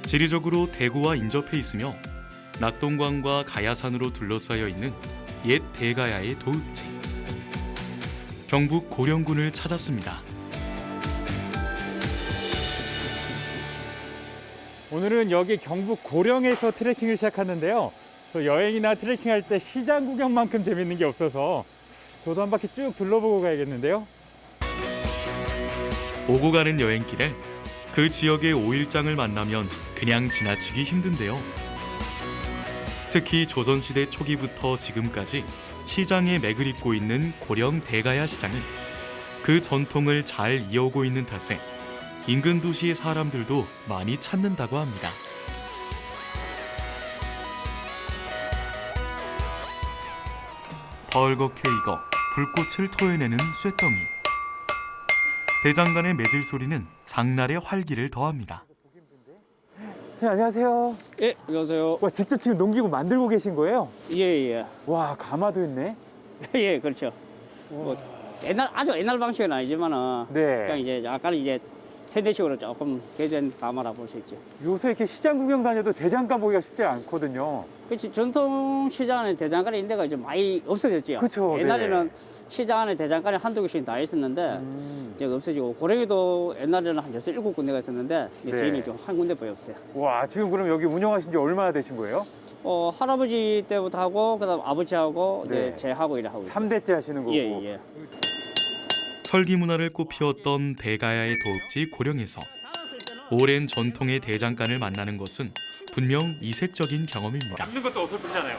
지리적으로 대구와 인접해 있으며 낙동강과 가야산으로 둘러싸여 있는 옛 대가야의 도읍지. 경북 고령군을 찾았습니다. 오늘은 여기 경북 고령에서 트레킹을 시작하는데요. 그래서 여행이나 트레킹할 때 시장 구경만큼 재밌는 게 없어서 저도 한 바퀴 쭉 둘러보고 가야겠는데요. 오고 가는 여행길에 그 지역의 오일장을 만나면 그냥 지나치기 힘든데요. 특히 조선시대 초기부터 지금까지 시장에 맥을 잇고 있는 고령 대가야 시장은 그 전통을 잘 이어오고 있는 탓에 인근 도시의 사람들도 많이 찾는다고 합니다. 벌겋게 익어 불꽃을 토해내는 쇠덩이. 대장간의 매질 소리는 장날의 활기를 더합니다. 네, 안녕하세요. 예, 안녕하세요. 와, 직접 지금 농기구 만들고 계신 거예요? 예, 예. 와, 가마도 있네. 예, 그렇죠. 뭐 아주 옛날 방식은 아니지만은 네. 그냥 이제 약간 이제 현대식으로 조금 개조된 가마라 볼 수 있죠. 요새 이렇게 시장 구경 다녀도 대장간 보기가 쉽지 않거든요. 그렇지. 전통 시장 안에 대장간의 인대가 이제 많이 없어졌죠. 그쵸, 옛날에는 네. 시장 안에 대장간이 한두 개씩 다 있었는데 이제 없어지고 고령에도 옛날에는 한 6, 7군데가 있었는데 이제 네. 저희는 좀 한 군데 보였어요. 와, 지금 그럼 여기 운영하신 지 얼마나 되신 거예요? 할아버지 때부터 하고 그다음 아버지하고 네. 이제 제하고 이래 하고 있어요. 3대째 하시는 거고. 예, 예. 설기 문화를 꽃피웠던 대가야의 도읍지 고령에서 오랜 전통의 대장간을 만나는 것은 분명 이색적인 경험입니다. 잡는 것도 어설프잖아요.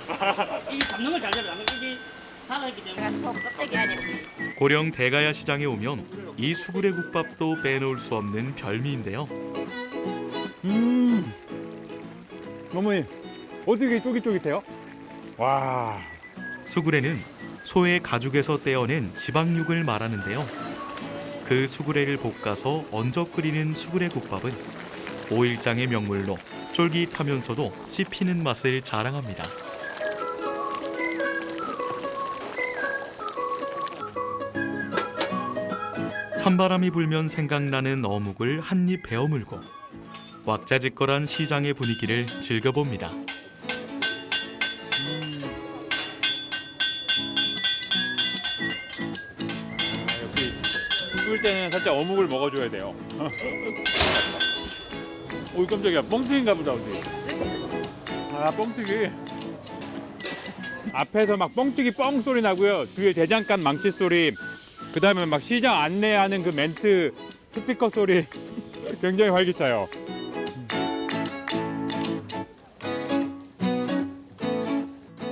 이 잡는 걸 잘 잡아요. 이게 달아있기 때문에. 고령 대가야 시장에 오면 이 수구레 국밥도 빼놓을 수 없는 별미인데요. 어머니, 어떻게 쫄깃쫄깃해요? 와. 수구레는 소의 가죽에서 떼어낸 지방육을 말하는데요. 그 수구레를 볶아서 얹어 끓이는 수구레 국밥은 오일장의 명물로 쫄깃하면서도 씹히는 맛을 자랑합니다. 찬바람이 불면 생각나는 어묵을 한 입 베어 물고 왁자지껄한 시장의 분위기를 즐겨봅니다. 끓일 때는 살짝 어묵을 먹어줘야 돼요. 오, 깜짝이야. 뻥튀기인가 보다, 우리. 아, 뻥튀기. 앞에서 막 뻥튀기 뻥 소리 나고요. 뒤에 대장간 망치 소리. 그 다음에 막 시장 안내하는 그 멘트 스피커 소리. 굉장히 활기차요.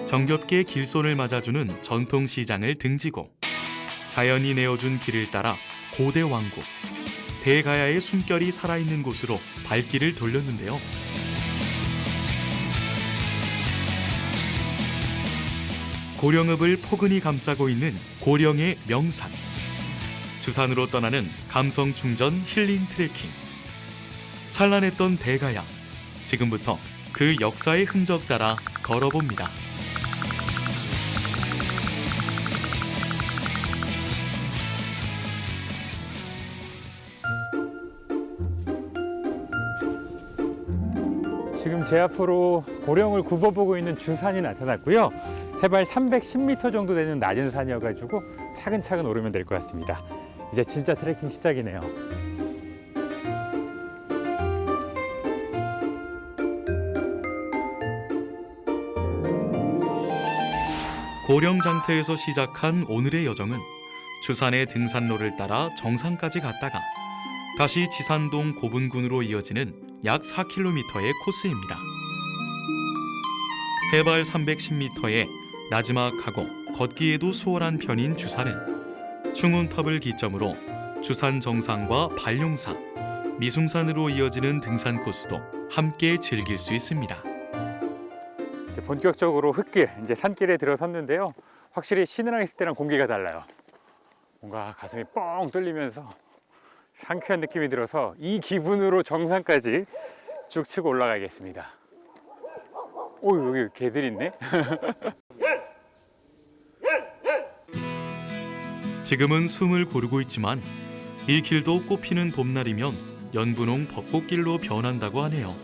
정겹게 길손을 맞아주는 전통시장을 등지고 자연이 내어준 길을 따라 고대 왕국, 대가야의 숨결이 살아있는 곳으로 발길을 돌렸는데요. 고령읍을 포근히 감싸고 있는 고령의 명산. 주산으로 떠나는 감성 충전 힐링 트레킹. 찬란했던 대가야. 지금부터 그 역사의 흔적 따라 걸어봅니다. 지금 제 앞으로 고령을 굽어보고 있는 주산이 나타났고요. 해발 310m 정도 되는 낮은 산이어가지고 차근차근 오르면 될 것 같습니다. 이제 진짜 트레킹 시작이네요. 고령장터에서 시작한 오늘의 여정은 주산의 등산로를 따라 정상까지 갔다가 다시 지산동 고분군으로 이어지는 약 4km의 코스입니다. 해발 310m에 나지막하고 걷기에도 수월한 편인 주산은 충운탑을 기점으로 주산 정상과 발룡산, 미숭산으로 이어지는 등산 코스도 함께 즐길 수 있습니다. 이제 본격적으로 흙길, 이제 산길에 들어섰는데요. 확실히 신이랑 있을 때랑 공기가 달라요. 뭔가 가슴이 뻥 뚫리면서 상쾌한 느낌이 들어서 이 기분으로 정상까지 쭉 치고 올라가겠습니다. 오, 여기 개들 있네. 지금은 숨을 고르고 있지만 이 길도 꽃피는 봄날이면 연분홍 벚꽃길로 변한다고 하네요.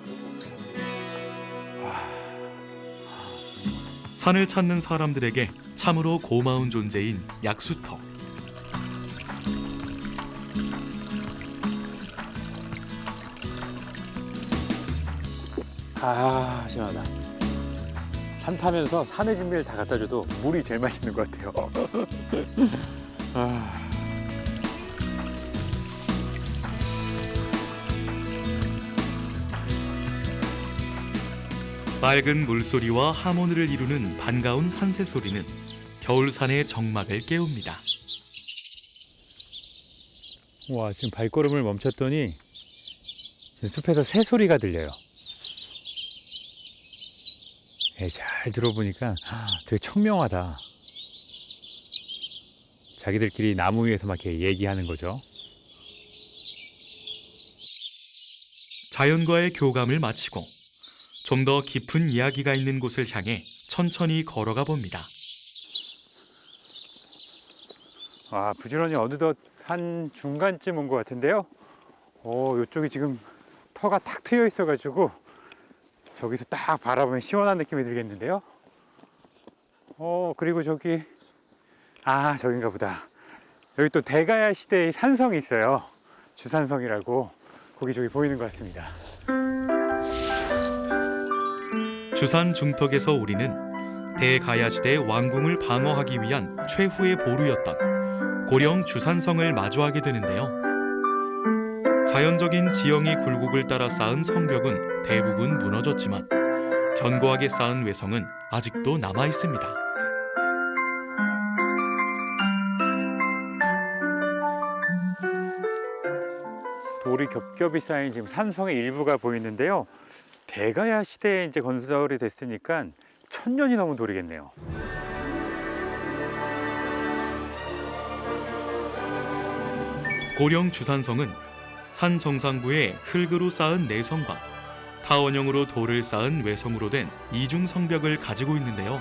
산을 찾는 사람들에게 참으로 고마운 존재인 약수터. 아, 시원하다. 산 타면서 산의 진미를 다 갖다 줘도 물이 제일 맛있는 것 같아요. 아. 맑은 물소리와 하모니를 이루는 반가운 산새 소리는 겨울산의 정막을 깨웁니다. 와, 지금 발걸음을 멈췄더니 지금 숲에서 새 소리가 들려요. 잘 들어보니까 되게 청명하다. 자기들끼리 나무 위에서 막 이렇게 얘기하는 거죠. 자연과의 교감을 마치고 좀 더 깊은 이야기가 있는 곳을 향해 천천히 걸어가 봅니다. 와, 부지런히 어느덧 산 중간쯤 온 것 같은데요. 이쪽이 지금 터가 탁 트여 있어가지고 저기서 딱 바라보면 시원한 느낌이 들겠는데요. 그리고 저기, 저긴가 보다. 여기 또 대가야 시대의 산성이 있어요. 주산성이라고. 저기 보이는 것 같습니다. 주산 중턱에서 우리는 대가야 시대 왕궁을 방어하기 위한 최후의 보루였던 고령 주산성을 마주하게 되는데요. 자연적인 지형이 굴곡을 따라 쌓은 성벽은 대부분 무너졌지만 견고하게 쌓은 외성은 아직도 남아 있습니다. 돌이 겹겹이 쌓인 지금 산성의 일부가 보이는데요. 대가야 시대에 이제 건설이 됐으니까 1000년이 넘은 돌이겠네요. 고령 주산성은 산 정상부에 흙으로 쌓은 내성과 타원형으로 돌을 쌓은 외성으로 된 이중 성벽을 가지고 있는데요.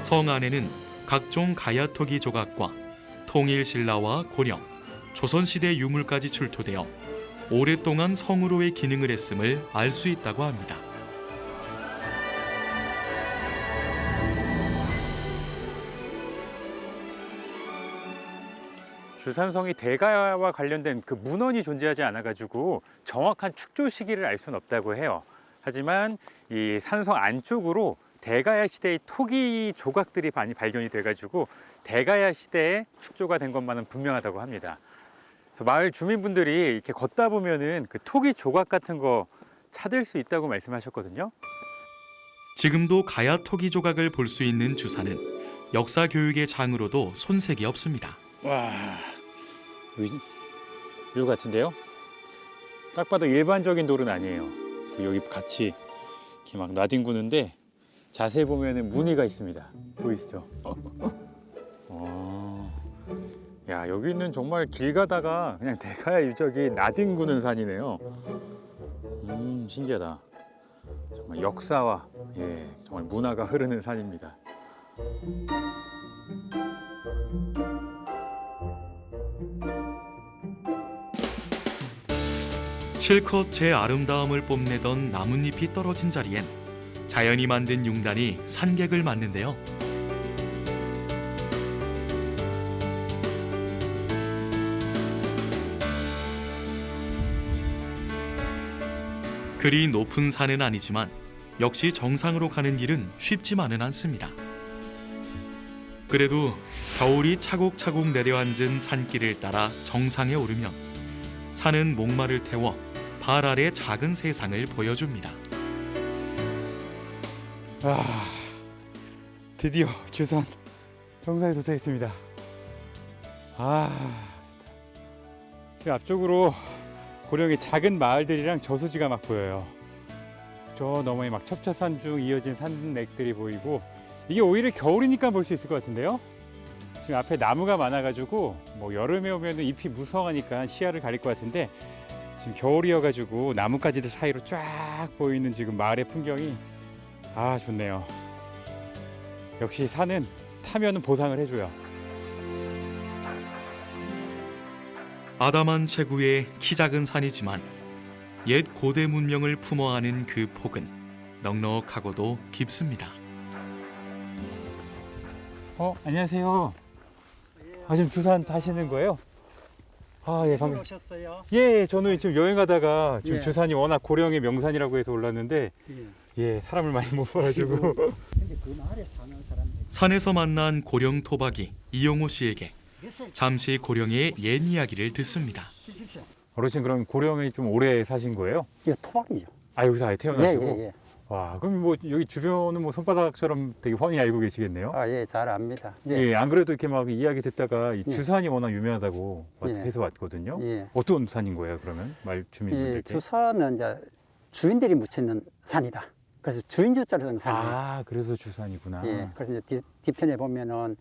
성 안에는 각종 가야토기 조각과 통일신라와 고령, 조선시대 유물까지 출토되어 오랫동안 성으로의 기능을 했음을 알 수 있다고 합니다. 주산성이 대가와 관련된 그 문헌이 존재하지 않아가지고 정확한 축조 시기를 알 수는 없다고 해요. 하지만 이 산성 안쪽으로 대가야 시대의 토기 조각들이 많이 발견이 돼가지고 대가야 시대에 축조가 된 것만은 분명하다고 합니다. 그래서 마을 주민분들이 이렇게 걷다 보면은 그 토기 조각 같은 거 찾을 수 있다고 말씀하셨거든요. 지금도 가야토기 조각을 볼 수 있는 주산은 역사 교육의 장으로도 손색이 없습니다. 와, 여기 같은데요? 딱 봐도 일반적인 돌은 아니에요. 여기 같이 이렇게 막 나뒹구는데 자세히 보면은 무늬가 있습니다. 보이시죠? 야, 여기는 정말 길 가다가 그냥 대가야 유적이 나뒹구는 산이네요. 신기하다. 정말 역사와 정말 문화가 흐르는 산입니다. 실컷 제 아름다움을 뽐내던 나뭇잎이 떨어진 자리엔 자연이 만든 융단이 산객을 맞는데요. 그리 높은 산은 아니지만 역시 정상으로 가는 길은 쉽지만은 않습니다. 그래도 겨울이 차곡차곡 내려앉은 산길을 따라 정상에 오르면 산은 목마를 태워 발 아래 작은 세상을 보여줍니다. 드디어 주산 정상에 도착했습니다. 지금 앞쪽으로 고령의 작은 마을들이랑 저수지가 막 보여요. 저 너머에 막 첩첩산 중 이어진 산맥들이 보이고, 이게 오히려 겨울이니까 볼 수 있을 것 같은데요. 지금 앞에 나무가 많아가지고 뭐 여름에 오면 잎이 무성하니까 시야를 가릴 것 같은데, 지금 겨울이어가지고 나뭇가지들 사이로 쫙 보이는 지금 마을의 풍경이 좋네요. 역시 산은 타면은 보상을 해줘요. 아담한 체구의 키 작은 산이지만 옛 고대 문명을 품어 안은 그 폭은 넉넉하고도 깊습니다. 안녕하세요. 지금 주산 타시는 거예요? 예, 반갑습니다. 오셨어요? 예, 저는 지금 여행하다가 지금 예. 주산이 워낙 고령의 명산이라고 해서 올랐는데 예. 사람을 많이 못 봐가지고 근데 그 마을에 사는 사람들이 산에서 만난 고령 토박이 이용호 씨에게 잠시 고령의 옛 이야기를 듣습니다. 시십시오. 어르신 그럼 고령에 좀 오래 사신 거예요? 이거 토박이죠. 여기서 아예 태어나시고? 예. 와, 그럼 뭐 여기 주변은 뭐 손바닥처럼 되게 훤히 알고 계시겠네요? 예, 잘 압니다. 예, 안 그래도 이렇게 막 이야기 듣다가 이 예. 주산이 워낙 유명하다고 예. 해서 왔거든요. 예. 어떤 산인 거예요, 그러면? 말 이 주민분들께? 주산은 이제 주인들이 묻히는 산이다. 그래서 주인주자로 된 산이에요. 그래서 주산이구나. 예. 그래서 이제 뒤편에 보면은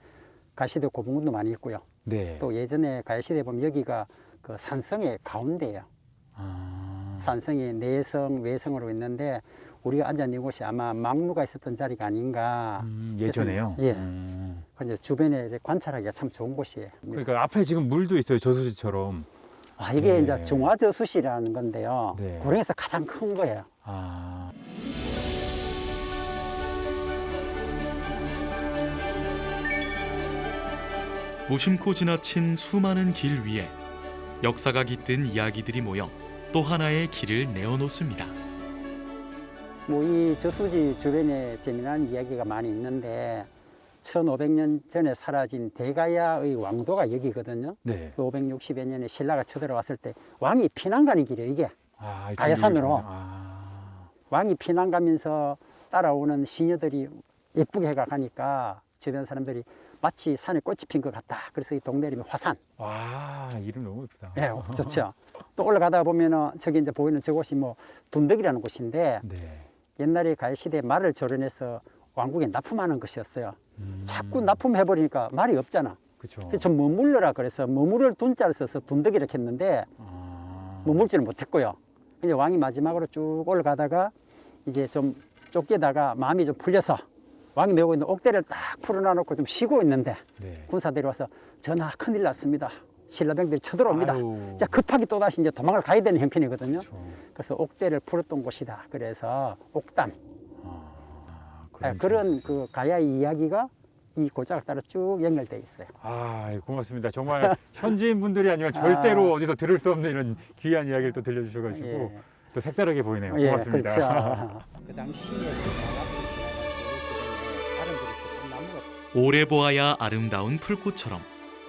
가시대 고분군도 많이 있고요. 네. 또 예전에 가시대 보면 여기가 그 산성의 가운데예요. 산성이 내성, 외성으로 있는데 우리가 앉아 있는 곳이 아마 막루가 있었던 자리가 아닌가. 예전에요? 예. 그래서 주변에 이제 관찰하기가 참 좋은 곳이에요. 그러니까 앞에 지금 물도 있어요, 저수지처럼. 이게 네. 이제 중화저수시라는 건데요. 네. 고령에서 가장 큰 거예요. 무심코 지나친 수많은 길 위에 역사가 깃든 이야기들이 모여 또 하나의 길을 내어놓습니다. 뭐 이 저수지 주변에 재미난 이야기가 많이 있는데 1500년 전에 사라진 대가야의 왕도가 여기거든요. 네. 560여 년에 신라가 쳐들어왔을 때 왕이 피난 가는 길이에요, 이게. 가야산으로. 왕이 피난 가면서 따라오는 시녀들이 예쁘게 해가 가니까 주변 사람들이 마치 산에 꽃이 핀 것 같다. 그래서 이 동네 이름이 화산. 이름 너무 예쁘다. 예, 좋죠. 또 올라가다 보면은 저기 이제 보이는 저곳이 뭐 둔덕이라는 곳인데 네. 옛날에 가야시대 말을 조련해서 왕국에 납품하는 것이었어요. 자꾸 납품해버리니까 말이 없잖아. 그렇죠. 그래서 좀 머물러라 그래서 머무를 둔자를 써서 둔덕이 이렇게 했는데 머물지는 못했고요. 이제 왕이 마지막으로 쭉 올라가다가 이제 좀 쫓기다가 마음이 좀 풀려서 왕이 메고 있는 옥대를 딱 풀어놔놓고 좀 쉬고 있는데 네. 군사들이 와서 전하 큰일 났습니다. 신라병들이 쳐들어옵니다. 아유. 자, 급하게 또다시 이제 도망을 가야 되는 형편이거든요. 그렇죠. 그래서 옥대를 풀었던 곳이다. 그래서 옥담. 그런 그런 그 가야의 이야기가 이 골짜기를 따라 쭉 연결되어 있어요. 고맙습니다. 정말 현지인 분들이 아니면 절대로 어디서 들을 수 없는 이런 귀한 이야기를 또 들려주셔가지고 예. 또 색다르게 보이네요. 예, 고맙습니다. 그렇죠. 그 당시에 그 나무가 오래 보아야 아름다운 풀꽃처럼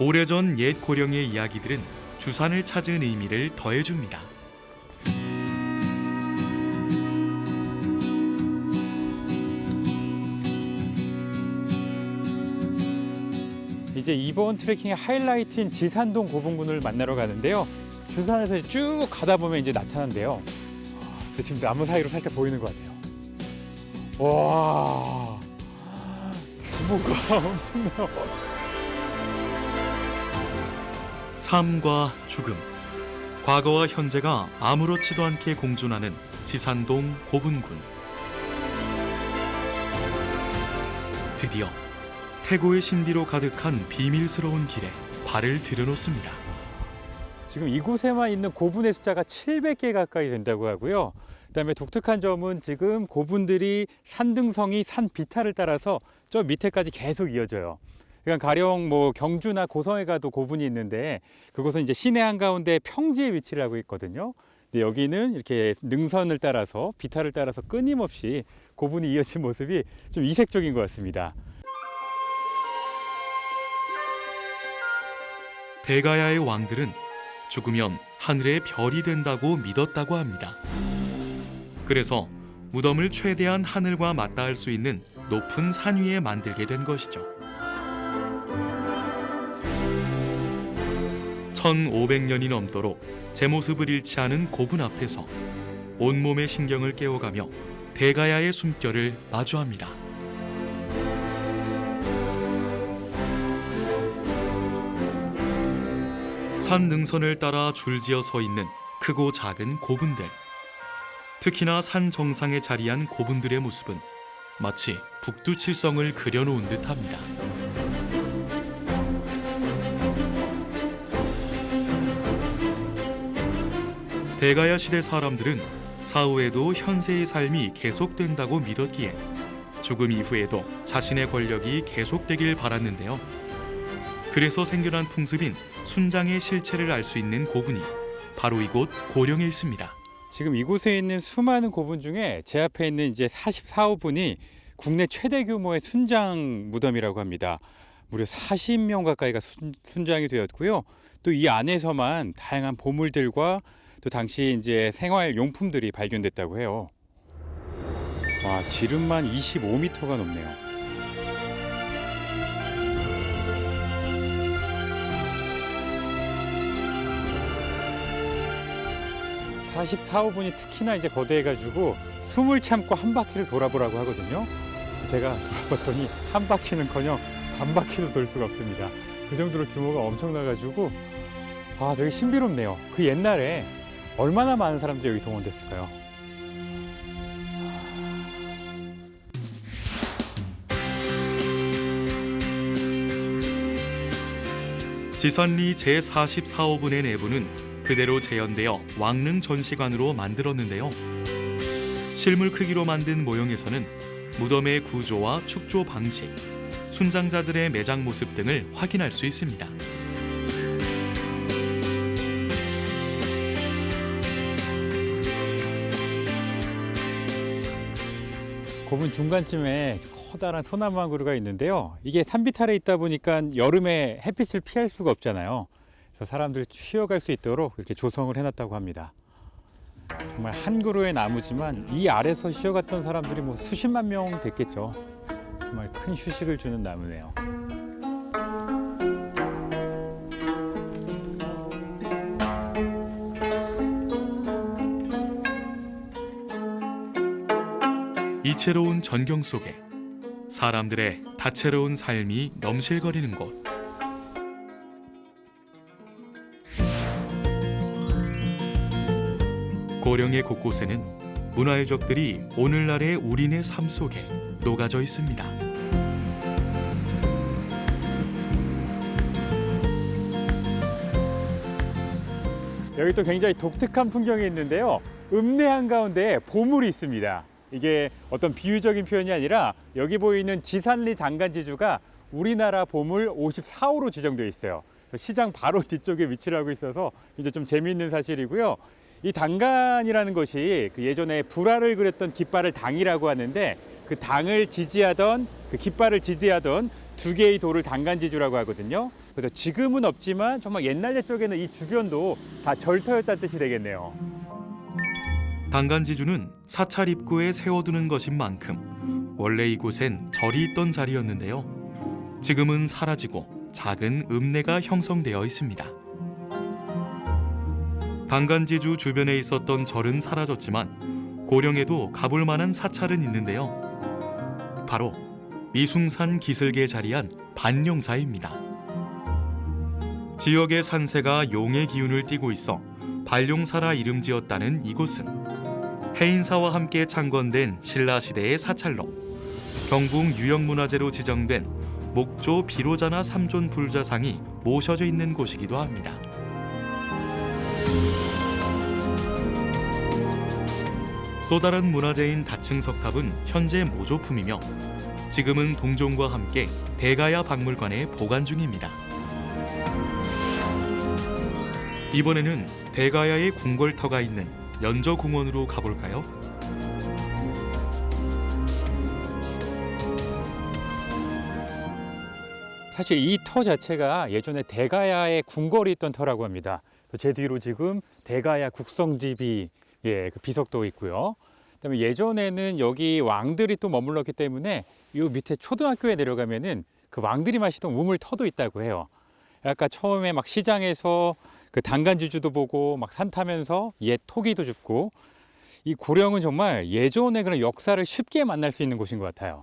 오래전 옛 고령의 이야기들은 주산을 찾은 의미를 더해줍니다. 이제 이번 트레킹의 하이라이트인 지산동 고분군을 만나러 가는데요. 주산에서 쭉 가다 보면 이제 나타난대요. 근데 지금 나무 사이로 살짝 보이는 것 같아요. 와, 규모가 엄청나요. 삶과 죽음, 과거와 현재가 아무렇지도 않게 공존하는 지산동 고분군. 드디어 태고의 신비로 가득한 비밀스러운 길에 발을 들여놓습니다. 지금 이곳에만 있는 고분의 숫자가 700개 가까이 된다고 하고요. 그다음에 독특한 점은 지금 고분들이 산등성이 산 비탈을 따라서 저 밑에까지 계속 이어져요. 그러니까 가령 뭐 경주나 고성에 가도 고분이 있는데 그곳은 이제 시내 한가운데 평지에 위치를 하고 있거든요. 근데 여기는 이렇게 능선을 따라서 비탈을 따라서 끊임없이 고분이 이어진 모습이 좀 이색적인 것 같습니다. 대가야의 왕들은 죽으면 하늘의 별이 된다고 믿었다고 합니다. 그래서 무덤을 최대한 하늘과 맞닿을 수 있는 높은 산 위에 만들게 된 것이죠. 1500년이 넘도록 제 모습을 잃지 않은 고분 앞에서 온몸의 신경을 깨워가며 대가야의 숨결을 마주합니다. 산 능선을 따라 줄지어 서 있는 크고 작은 고분들. 특히나 산 정상에 자리한 고분들의 모습은 마치 북두칠성을 그려놓은 듯합니다. 대가야 시대 사람들은 사후에도 현세의 삶이 계속된다고 믿었기에 죽음 이후에도 자신의 권력이 계속되길 바랐는데요. 그래서 생겨난 풍습인 순장의 실체를 알 수 있는 고분이 바로 이곳 고령에 있습니다. 지금 이곳에 있는 수많은 고분 중에 제 앞에 있는 이제 44호분이 국내 최대 규모의 순장 무덤이라고 합니다. 무려 40명 가까이가 순장이 되었고요. 또 이 안에서만 다양한 보물들과 또 당시 이제 생활 용품들이 발견됐다고 해요. 와, 지름만 25m가 넘네요. (44호분이) 특히나 이제 거대해가지고 숨을 참고 한 바퀴를 돌아보라고 하거든요. 제가 돌아봤더니 한 바퀴는커녕 반 바퀴도 돌 수가 없습니다. 그 정도로 규모가 엄청나가지고 되게 신비롭네요. 그 옛날에 얼마나 많은 사람들이 여기 동원됐을까요? 지산리 제44호분의 내부는 그대로 재현되어 왕릉 전시관으로 만들었는데요. 실물 크기로 만든 모형에서는 무덤의 구조와 축조 방식, 순장자들의 매장 모습 등을 확인할 수 있습니다. 고분 중간쯤에 커다란 소나무 한 그루가 있는데요. 이게 산비탈에 있다 보니까 여름에 햇빛을 피할 수가 없잖아요. 그래서 사람들 쉬어갈 수 있도록 이렇게 조성을 해놨다고 합니다. 정말 한 그루의 나무지만 이 아래서 쉬어갔던 사람들이 뭐 수십만 명 됐겠죠. 정말 큰 휴식을 주는 나무네요. 이채로운 전경 속에 사람들의 다채로운 삶이 넘실거리는 곳. 고령의 곳곳에는 문화의 적들이 오늘날의 우리네 삶 속에 녹아져 있습니다. 여기 또 굉장히 독특한 풍경이 있는데요. 읍내 한가운데에 보물이 있습니다. 이게 어떤 비유적인 표현이 아니라 여기 보이는 지산리 단간지주가 우리나라 보물 54호로 지정되어 있어요. 시장 바로 뒤쪽에 위치를 하고 있어서 이제 좀 재미있는 사실이고요. 이 단간이라는 것이 그 예전에 불화를 그렸던 깃발을 당이라고 하는데 그 당을 지지하던 그 깃발을 지지하던 두 개의 돌을 단간지주라고 하거든요. 그래서 지금은 없지만 정말 옛날 옛적에는 이 주변도 다 절터였다는 뜻이 되겠네요. 단간지주는 사찰 입구에 세워두는 것인 만큼 원래 이곳엔 절이 있던 자리였는데요. 지금은 사라지고 작은 읍내가 형성되어 있습니다. 단간지주 주변에 있었던 절은 사라졌지만 고령에도 가볼 만한 사찰은 있는데요. 바로 미숭산 기슭에 자리한 반룡사입니다. 지역의 산세가 용의 기운을 띠고 있어 반룡사라 이름 지었다는 이곳은 해인사와 함께 창건된 신라시대의 사찰로 경북 유형문화재로 지정된 목조 비로자나 삼존 불자상이 모셔져 있는 곳이기도 합니다. 또 다른 문화재인 다층석탑은 현재 모조품이며 지금은 동종과 함께 대가야 박물관에 보관 중입니다. 이번에는 대가야의 궁궐터가 있는 연저공원으로 가볼까요? 사실 이 터 자체가 예전에 대가야의 궁궐이 있던 터라고 합니다. 제 뒤로 지금 대가야 국성집이 그 비석도 있고요. 그다음에 예전에는 여기 왕들이 또 머물렀기 때문에 이 밑에 초등학교에 내려가면은 그 왕들이 마시던 우물터도 있다고 해요. 아까 처음에 막 시장에서 그 단간지주도 보고 막 산 타면서 옛 토기도 줍고, 이 고령은 정말 예전의 그런 역사를 쉽게 만날 수 있는 곳인 것 같아요.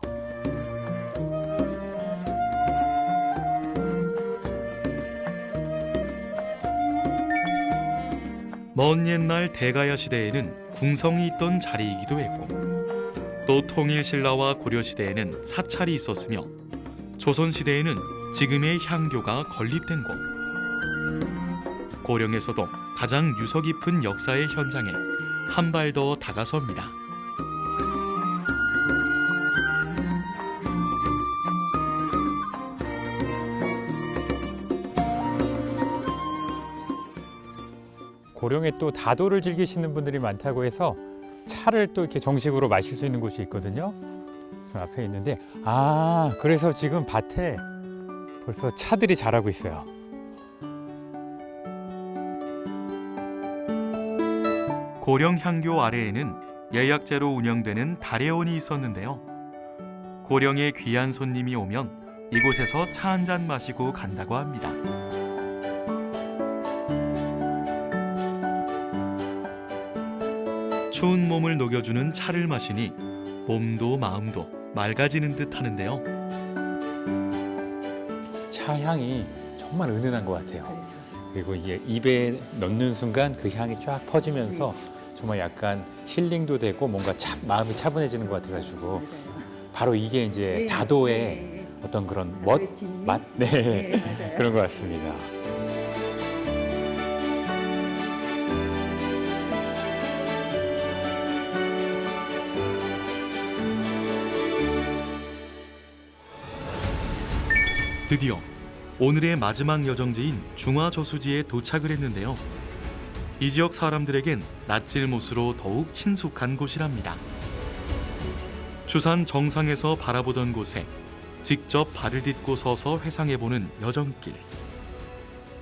먼 옛날 대가야 시대에는 궁성이 있던 자리이기도 했고, 또 통일신라와 고려시대에는 사찰이 있었으며, 조선시대에는 지금의 향교가 건립된 곳. 고령에서도 가장 유서 깊은 역사의 현장에 한 발 더 다가섭니다. 고령에 또 다도를 즐기시는 분들이 많다고 해서 차를 또 이렇게 정식으로 마실 수 있는 곳이 있거든요. 저 앞에 있는데, 그래서 지금 밭에 벌써 차들이 자라고 있어요. 고령 향교 아래에는 예약제로 운영되는 다래원이 있었는데요. 고령에 귀한 손님이 오면 이곳에서 차 한 잔 마시고 간다고 합니다. 추운 몸을 녹여주는 차를 마시니 몸도 마음도 맑아지는 듯 하는데요. 차 향이 정말 은은한 것 같아요. 그리고 이게 입에 넣는 순간 그 향이 쫙 퍼지면서 정말 약간 힐링도 되고 뭔가 마음이 차분해지는 것 같아가지고 바로 이게 이제 다도의 어떤 그런 맛? 네, 그런 것 같습니다. 드디어 오늘의 마지막 여정지인 중화저수지에 도착을 했는데요. 이 지역 사람들에겐 낫질못으로 더욱 친숙한 곳이랍니다. 주산 정상에서 바라보던 곳에 직접 발을 딛고 서서 회상해보는 여정길.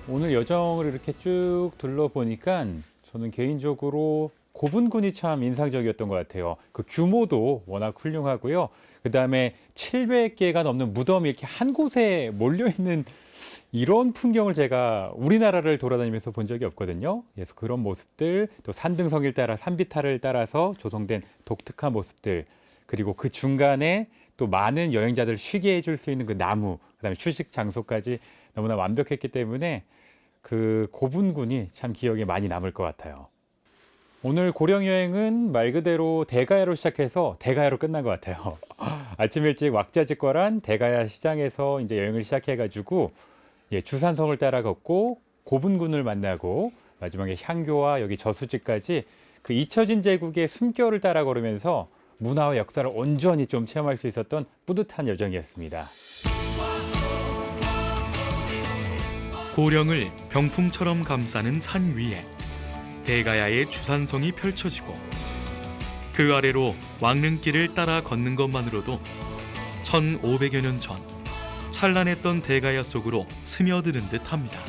오늘 여정을 이렇게 쭉 둘러보니까 저는 개인적으로 고분군이 참 인상적이었던 것 같아요. 그 규모도 워낙 훌륭하고요. 그 다음에 700개가 넘는 무덤이 이렇게 한 곳에 몰려있는 이런 풍경을 제가 우리나라를 돌아다니면서 본 적이 없거든요. 그래서 그런 모습들, 또 산등성을 따라 산비탈을 따라서 조성된 독특한 모습들, 그리고 그 중간에 또 많은 여행자들을 쉬게 해줄 수 있는 그 나무, 그다음에 휴식 장소까지 너무나 완벽했기 때문에 그 고분군이 참 기억에 많이 남을 것 같아요. 오늘 고령 여행은 말 그대로 대가야로 시작해서 대가야로 끝난 것 같아요. 아침 일찍 왁자지껄한 대가야 시장에서 이제 여행을 시작해가지고 주산성을 따라 걷고 고분군을 만나고 마지막에 향교와 여기 저수지까지 그 잊혀진 제국의 숨결을 따라 걸으면서 문화와 역사를 온전히 좀 체험할 수 있었던 뿌듯한 여정이었습니다. 고령을 병풍처럼 감싸는 산 위에 대가야의 주산성이 펼쳐지고 그 아래로 왕릉길을 따라 걷는 것만으로도 1500여 년 전 찬란했던 대가야 속으로 스며드는 듯합니다.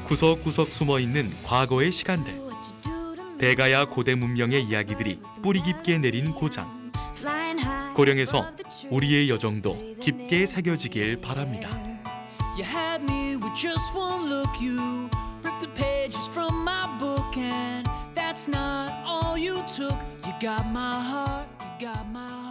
구석구석 숨어있는 과거의 시간들, 대가야 고대 문명의 이야기들이 뿌리 깊게 내린 고장, 고령에서 우리의 여정도 깊게 새겨지길 바랍니다. You had me with just one look. You ripped the pages from my book, and that's not all you took. You got my heart, you got my heart.